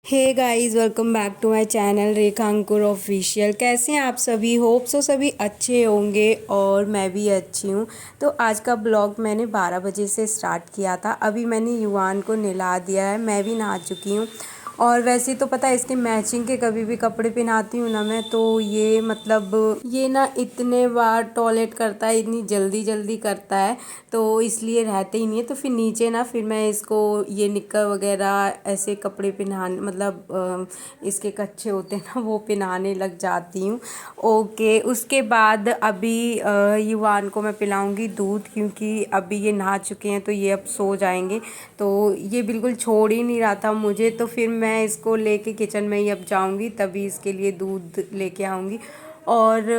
Hey guys, welcome back to my channel Rekha Ankur official. कैसे हैं आप सभी? होप सो सभी अच्छे होंगे और मैं भी अच्छी हूँ। तो आज का ब्लॉग मैंने 12 बजे से स्टार्ट किया था। अभी मैंने युवान को नहला दिया है, मैं भी नहा चुकी हूँ। और वैसे तो पता है इसके मैचिंग के कभी भी कपड़े पहनाती हूँ ना मैं, तो ये मतलब ये ना इतने बार टॉयलेट करता है, इतनी जल्दी जल्दी करता है, तो इसलिए रहते ही नहीं है। तो फिर नीचे ना फिर मैं इसको ये निक्कर वगैरह ऐसे कपड़े पहनाने मतलब इसके कच्चे होते हैं ना वो पहनाने लग जाती हूँ। ओके, उसके बाद अभी युवान को मैं पिलाऊंगी दूध, क्योंकि अभी ये नहा चुके हैं तो ये अब सो जाएंगे। तो ये बिल्कुल छोड़ ही नहीं रहा था मुझे, तो फिर मैं इसको लेके किचन में ही अब जाऊंगी, तभी इसके लिए दूध लेके आऊँगी। और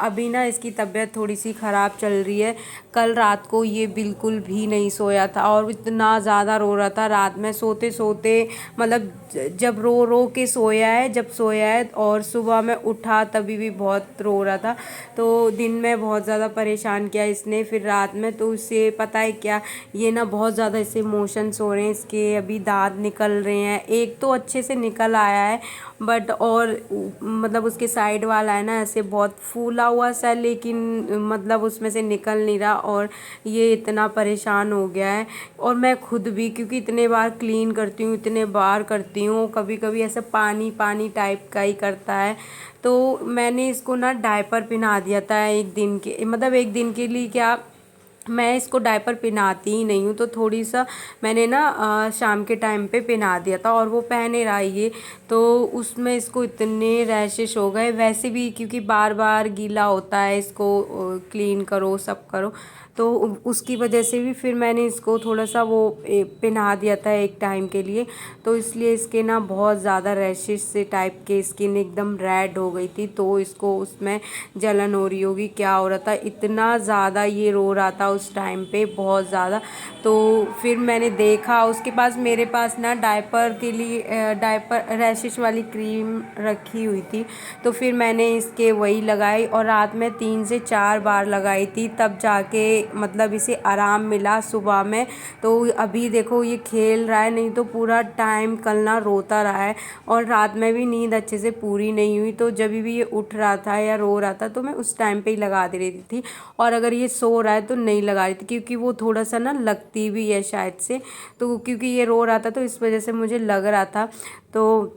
अभी ना इसकी तबीयत थोड़ी सी ख़राब चल रही है। कल रात को ये बिल्कुल भी नहीं सोया था और इतना ज़्यादा रो रहा था रात में सोते सोते। मतलब जब रो रो के सोया है, जब सोया है, और सुबह में उठा तभी भी बहुत रो रहा था। तो दिन में बहुत ज़्यादा परेशान किया इसने, फिर रात में तो उसे पता है क्या, ये ना बहुत ज़्यादा इससे मोशंस हो रहे हैं, इसके अभी दांत निकल रहे हैं। एक तो अच्छे से निकल आया है, बट और मतलब उसके साइड वाला है ना ऐसे बहुत फूला हुआ सा, लेकिन मतलब उसमें से निकल नहीं रहा, और ये इतना परेशान हो गया है। और मैं खुद भी, क्योंकि इतने बार क्लीन करती हूँ, इतने बार करती हूँ, कभी कभी ऐसे पानी पानी टाइप का ही करता है। तो मैंने इसको ना डायपर पहना दिया था एक दिन के, मतलब एक दिन के लिए क्या, मैं इसको डायपर पहनाती ही नहीं हूँ, तो थोड़ी सा मैंने ना शाम के टाइम पे पहना दिया था और वो पहने रहा ये। तो उसमें इसको इतने रैशेस हो गए, वैसे भी क्योंकि बार बार गीला होता है, इसको क्लीन करो सब करो, तो उसकी वजह से भी फिर मैंने इसको थोड़ा सा वो पहना दिया था एक टाइम के लिए। तो इसलिए इसके ना बहुत ज़्यादा रैशेस से टाइप के, स्किन एकदम रेड हो गई थी, तो इसको उसमें जलन हो रही होगी, क्या हो रहा था, इतना ज़्यादा ये रो रहा था उस टाइम पे, बहुत ज़्यादा। तो फिर मैंने देखा उसके पास, मेरे पास ना डायपर के लिए डायपर रैशेस वाली क्रीम रखी हुई थी, तो फिर मैंने इसके वही लगाई और रात में 3 से 4 बार लगाई थी, तब जाके मतलब इसे आराम मिला सुबह में। तो अभी देखो ये खेल रहा है, नहीं तो पूरा टाइम कल ना रोता रहा है, और रात में भी नींद अच्छे से पूरी नहीं हुई, तो जब भी ये उठ रहा था या रो रहा था तो मैं उस टाइम पे ही लगा दे रही थी। और अगर ये सो रहा है तो नहीं लगा रही थी, क्योंकि वो थोड़ा सा ना लगती भी है शायद से, तो क्योंकि ये रो रहा था तो इस वजह से मुझे लग रहा था। तो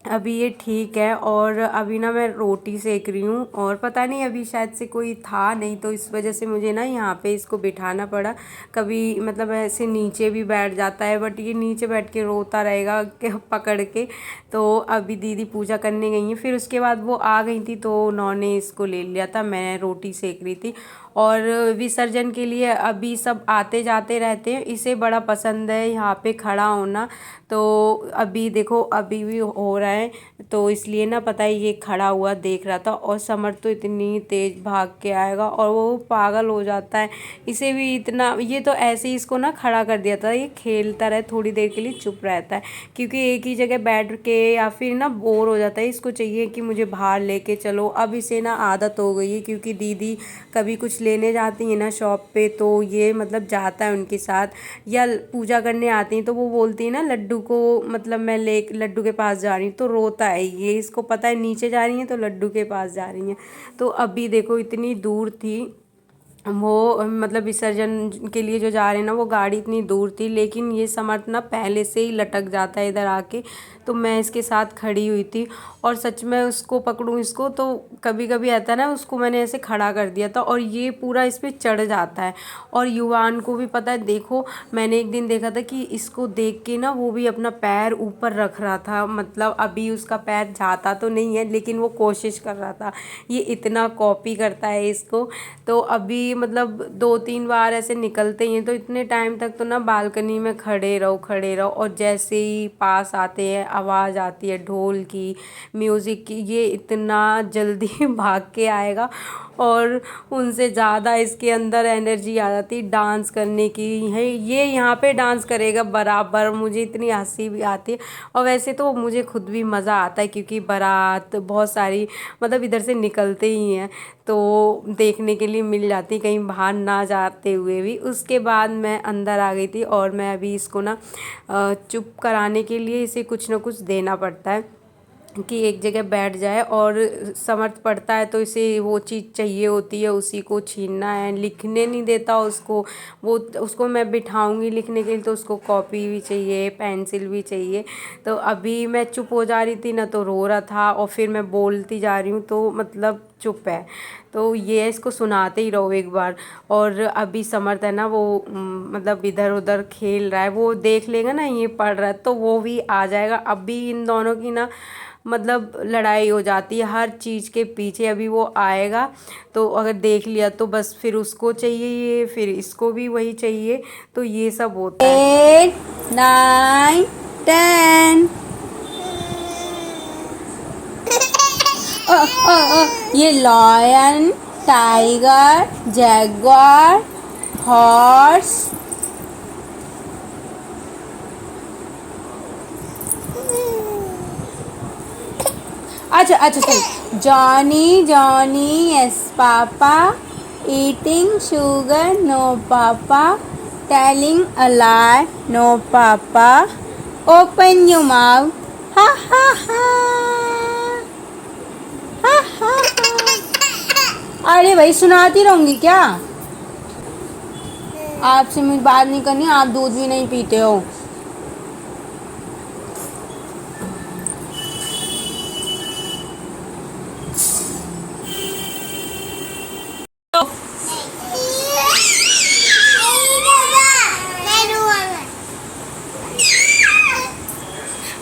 अभी ये ठीक है, और अभी ना मैं रोटी सेक रही हूँ, और पता नहीं अभी शायद से कोई था नहीं, तो इस वजह से मुझे ना यहाँ पे इसको बिठाना पड़ा। कभी मतलब ऐसे नीचे भी बैठ जाता है, बट ये नीचे बैठ के रोता रहेगा पकड़ के। तो अभी दीदी पूजा करने गई हैं, फिर उसके बाद वो आ गई थी, तो उन्होंने इसको ले लिया था, मैं रोटी सेक रही थी। और विसर्जन के लिए अभी सब आते जाते रहते हैं, इसे बड़ा पसंद है यहाँ पे खड़ा होना। तो अभी देखो अभी भी हो रहा है, तो इसलिए ना पता है ये खड़ा हुआ देख रहा था, और समर तो इतनी तेज भाग के आएगा और वो पागल हो जाता है। इसे भी इतना, ये तो ऐसे ही इसको ना खड़ा कर दिया था, ये खेलता रहे थोड़ी देर के लिए, चुप रहता है, क्योंकि एक ही जगह बैठ के या फिर ना बोर हो जाता है, इसको चाहिए कि मुझे बाहर लेके चलो। अब इसे ना आदत हो गई है, क्योंकि दीदी कभी कुछ लेने जाती है ना शॉप पे, तो ये मतलब जाता है उनके साथ, या पूजा करने आती हैं तो वो बोलती है ना लड्डू को, मतलब मैं ले लड्डू के पास जा रही हूँ, तो रोता है ये, इसको पता है नीचे जा रही हैं तो लड्डू के पास जा रही हैं। तो अभी देखो इतनी दूर थी वो, मतलब विसर्जन के लिए जो जा रहे हैं ना, वो गाड़ी इतनी दूर थी, लेकिन ये समर्थ ना पहले से ही लटक जाता है इधर आके। तो मैं इसके साथ खड़ी हुई थी, और सच में उसको पकड़ूं इसको, तो कभी कभी आता है ना, उसको मैंने ऐसे खड़ा कर दिया था और ये पूरा इस पर चढ़ जाता है। और युवान को भी पता है, देखो मैंने एक दिन देखा था कि इसको देख के ना वो भी अपना पैर ऊपर रख रहा था, मतलब अभी उसका पैर जाता तो नहीं है, लेकिन वो कोशिश कर रहा था। ये इतना कॉपी करता है इसको। तो अभी मतलब 2 3 बार ऐसे निकलते ही हैं, तो इतने टाइम तक तो ना बालकनी में खड़े रहो खड़े रहो, और जैसे ही पास आते हैं आवाज़ आती है ढोल की, म्यूज़िक की, ये इतना जल्दी भाग के आएगा, और उनसे ज़्यादा इसके अंदर एनर्जी आ जाती डांस करने की है। ये यहाँ पे डांस करेगा बराबर, मुझे इतनी हंसी भी आती है। और वैसे तो मुझे खुद भी मज़ा आता है, क्योंकि बारात बहुत सारी मतलब इधर से निकलते ही हैं, तो देखने के लिए मिल जाती है, कहीं बाहर ना जाते हुए भी। उसके बाद मैं अंदर आ गई थी और मैं अभी इसको ना चुप कराने के लिए इसे कुछ ना कुछ देना पड़ता है कि एक जगह बैठ जाए। और समर्थ पढ़ता है तो इसे वो चीज़ चाहिए होती है, उसी को छीनना है। लिखने नहीं देता उसको, वो उसको मैं बिठाऊंगी लिखने के लिए तो उसको कॉपी भी चाहिए, पेंसिल भी चाहिए। तो अभी मैं चुप हो जा रही थी ना तो रो रहा था, और फिर मैं बोलती जा रही हूँ तो मतलब चुप है। तो ये इसको सुनाते ही रहो एक बार। और अभी समर्थ है ना वो मतलब इधर उधर खेल रहा है, वो देख लेगा ना ये पढ़ रहा है तो वो भी आ जाएगा। अभी इन दोनों की ना मतलब लड़ाई हो जाती है हर चीज़ के पीछे। अभी वो आएगा तो अगर देख लिया तो बस फिर उसको चाहिए ये, फिर इसको भी वही चाहिए, तो ये सब होता है। 8 9 10 ये लॉयन, टाइगर, जैगवार, हॉर्स। अच्छा अच्छा चल। Johnny Johnny yes papa, eating sugar no papa, telling a lie no papa, open your mouth ha ha ha ha ha हा। अरे भाई सुनाती रहूंगी क्या? आपसे मुझे बात नहीं करनी, आप दूध भी नहीं पीते हो।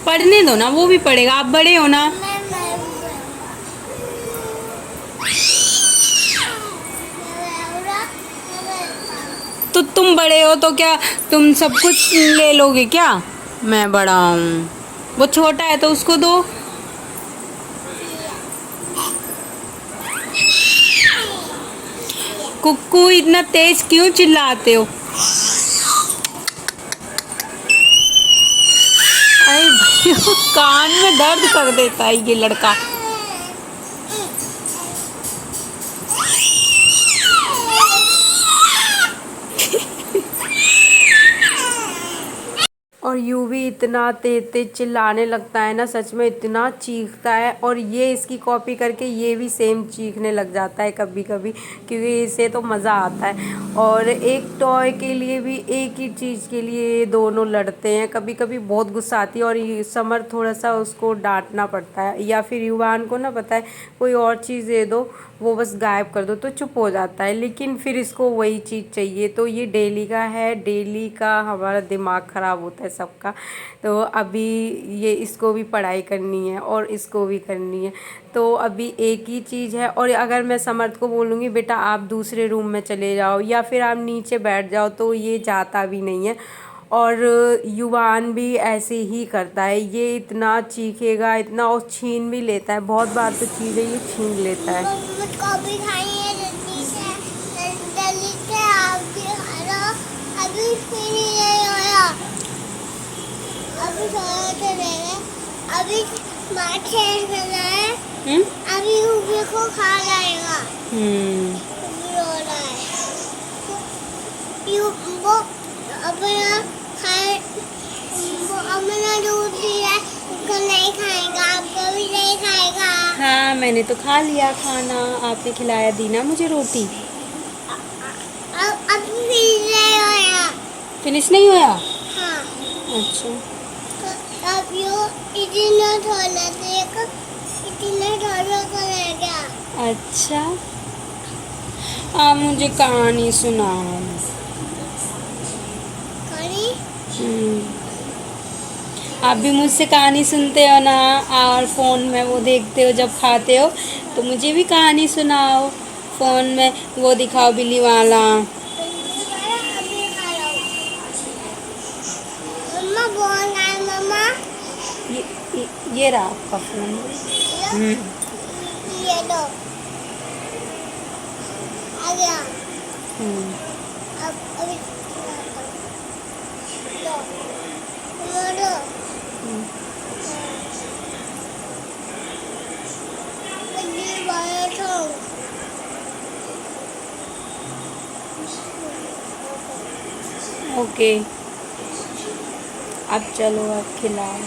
पढ़ने दो ना, वो भी पढ़ेगा, आप बड़े हो ना। तो तुम बड़े हो तो क्या तुम सब कुछ ले लोगे क्या? मैं बड़ा हूँ, वो छोटा है तो उसको दो। कुक्कू इतना तेज क्यों चिल्लाते हो? अरे भाई कान में दर्द कर देता है ये लड़का। और यूं भी इतना तेज तेज चिल्लाने लगता है ना, सच में इतना चीखता है। और ये इसकी कॉपी करके ये भी सेम चीखने लग जाता है कभी कभी, क्योंकि इसे तो मज़ा आता है। और एक टॉय के लिए भी, एक ही चीज़ के लिए ये दोनों लड़ते हैं। कभी कभी बहुत गुस्सा आती है और ये समर थोड़ा सा उसको डांटना पड़ता है, या फिर युवान को ना पता है कोई और चीज़ दे दो, वो बस गायब कर दो तो चुप हो जाता है, लेकिन फिर इसको वही चीज़ चाहिए। तो ये डेली का है, डेली का हमारा दिमाग ख़राब होता है सबका। तो अभी ये इसको भी पढ़ाई करनी है और इसको भी करनी है, तो अभी एक ही चीज़ है। और अगर मैं समर्थ को बोलूँगी बेटा आप दूसरे रूम में चले जाओ या फिर आप नीचे बैठ जाओ, तो ये जाता भी नहीं है। और युवान भी ऐसे ही करता है, ये इतना चीखेगा इतना, और छीन भी लेता है, बहुत बार तो चीज़ें ये छीन लेता है। मुझको भी खानी है जल्दी से आप भी खा लो। अभी नहीं होया, अभी थोड़ा देर अभी स्मार्ट खेल रहा है, अभी उबे को खा जाएगा। रो रहा है वो अपना खाए, वो अपना दूध दिया उसको नहीं खाएगा, आपको भी नहीं खाएगा। हाँ मैंने तो खा लिया खाना, आपने खिलाया दी ना मुझे रोटी। अब फिनिश नहीं होया। फिनिश नहीं होया? हाँ। अच्छा अब यो इतना थोड़ा देखो, इतना थोड़ा करेगा। अच्छा आप मुझे कहानी सुनाओ। आप भी मुझसे कहानी सुनते हो ना, और फ़ोन में वो देखते हो जब खाते हो, तो मुझे भी कहानी सुनाओ। फ़ोन में वो दिखाओ बिल्ली वाला। मम्मा ये रहा आपका फ़ोन। ये दो आ गया। अब अभी ओके, अब चलो अब खिलाओ।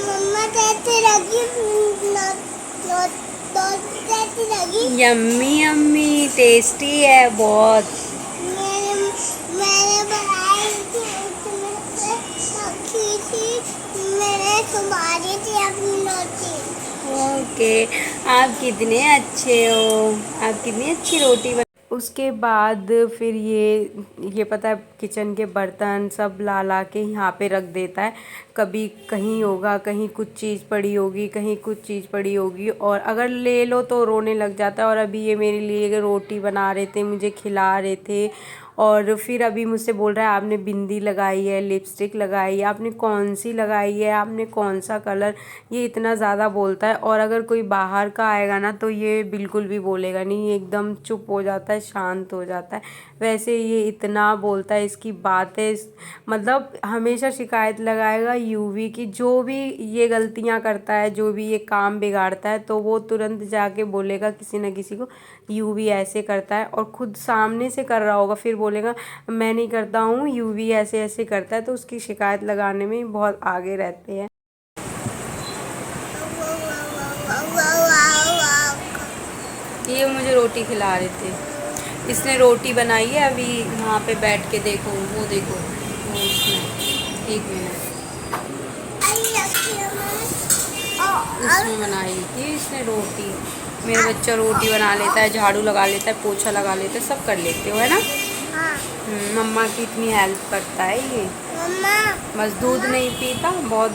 मम्मा कैसे लगी? कैसी लगी? यम्मी यम्मी, टेस्टी है बहुत। मैंने मैंने बनाई थी, उसमें से रखी थी, मैंने तुम्हारी थी अपनी रोटी। ओके, आप कितने अच्छे हो, आप कितनी अच्छी रोटी बना। उसके बाद फिर ये पता है किचन के बर्तन सब ला ला के यहाँ पे रख देता है। कभी कहीं होगा, कहीं कुछ चीज़ पड़ी होगी, कहीं कुछ चीज़ पड़ी होगी, और अगर ले लो तो रोने लग जाता है। और अभी ये मेरे लिए रोटी बना रहे थे, मुझे खिला रहे थे, और फिर अभी मुझसे बोल रहा है आपने बिंदी लगाई है, लिपस्टिक लगाई है, आपने कौन सी लगाई है, आपने कौन सा कलर, ये इतना ज़्यादा बोलता है। और अगर कोई बाहर का आएगा ना तो ये बिल्कुल भी बोलेगा नहीं, ये एकदम चुप हो जाता है, शांत हो जाता है। वैसे ये इतना बोलता है, इसकी बातें मतलब हमेशा शिकायत लगाएगा यूवी की। जो भी ये गलतियां करता है, जो भी ये काम बिगाड़ता है, तो वो तुरंत जाके बोलेगा किसी न किसी को, यूवी ऐसे करता है। और खुद सामने से कर रहा होगा फिर बोलेगा मैं नहीं करता हूँ, यूवी ऐसे ऐसे करता है। तो उसकी शिकायत लगाने में बहुत आगे रहते हैं। ये मुझे रोटी खिला रहे थे, इसने रोटी बनाई है अभी यहाँ पे बैठ के, देखो वो देखो वो उसमें, एक मिनट, उसमें बनाई थी इसने रोटी। मेरा बच्चा रोटी बना लेता है, झाड़ू लगा लेता है, पोछा लगा लेता है, सब कर लेते हो है ना। मम्मा की इतनी हेल्प करता है ये। मम्मा बस दूध नहीं पीता, बहुत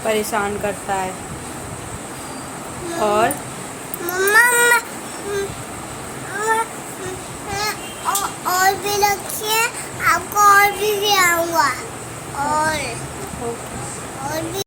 परेशान करता है। और मम्मा और भी रखिए, आपको और भी आऊँगा। और